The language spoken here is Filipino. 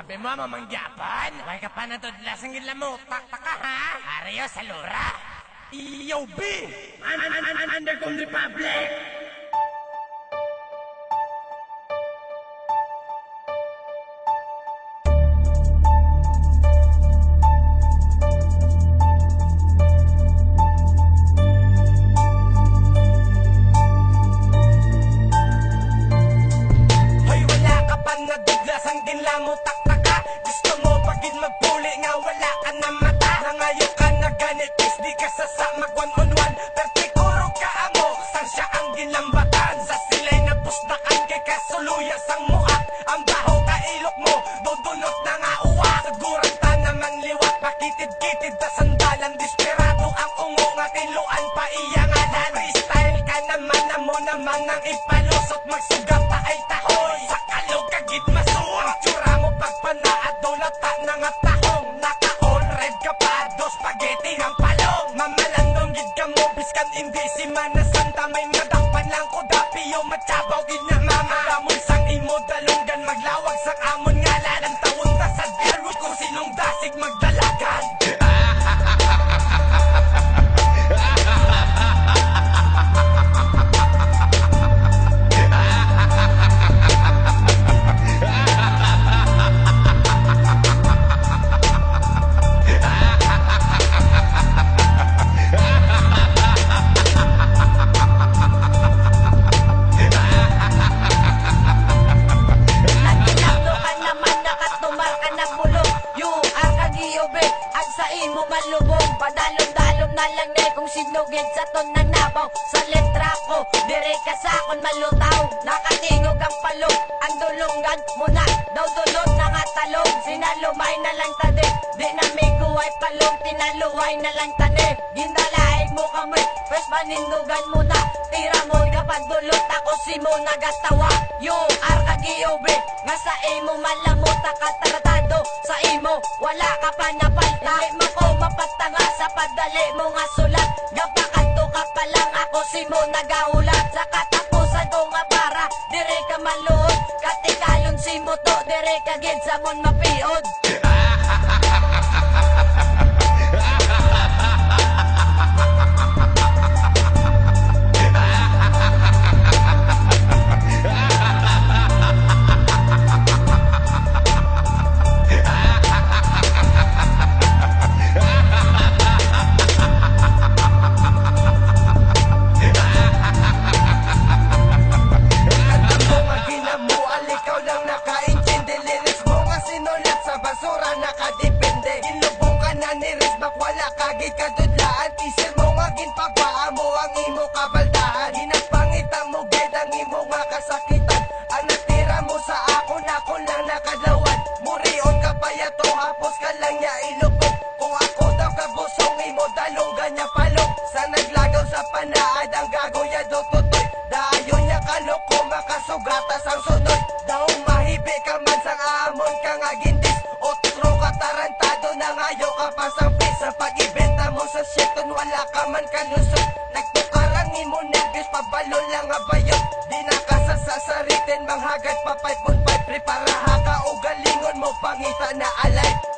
Sabi mo, mamangyapan? Huwag ka pa natudlas ang gilamutak ka, ha? Ariyo sa lura. Yo, B! Underground Republic! Nang ipalusot magsugat ta ay tahoy sa kalog kagid masuwa tsura mo pagpanaad dolata na nga tahong naka-all red ka pa do spaghetti ng palong mamalandong gid ka mo biskan hindi si Mana Santa may madakpan lang ko dapiyo matsabaw gid na mama damon sang imo dalunggan maglawag sang amon ngalan ang tawon ta sa diarwo kung sinong dasig magdalagan. Padalom-dalom na lang ne kung sinugid sa ton ng nabaw sa letra ko, dire ka sa akon malutaw nakatingog ang palong, ang dulungan muna daw dulot na nga talong sinalumay na lang tade, di na may guway palong tinaluway na lang tane gindalaig mo kami, first panindugan mo na tira mo kapag dulot ako si mo nagatawa yung RKGOB nga sa imo malamot nakatratado sa imo wala ka pa napalta hindi mo ko mapatanga sa padali mo nga sulat gapakanto ka pa lang ako si mo nagaulat sa katapusan ko nga para dire ka maluod katikayon si mo to dire ka gid sa mon mapiod. Kadudlaan, isir mo nga ginpabaa mo ang imo kabaldahan ginapangitang mo ged ang imo nga kasakitan ang natira mo sa ako lang nakadlawan murion ka payato hapos ka lang niya ilupog kung ako daw kabusong imo dalunggan niya palong sa naglagaw sa panaad ang gagoya do tutoy dayon niya kaloko makasugata sang sunod daw mahibi ka man sang amon ka nga gindis otro ka tarantado na ngayo ka pa sang sa pag-ibenta mo sa sheton wala ka man kalusot nagtukarang imo nervyos pabalo lang nga bayot di nakasasasaritin manghagad pa 5.5 prepara ha ka o galingon mo pangita na alay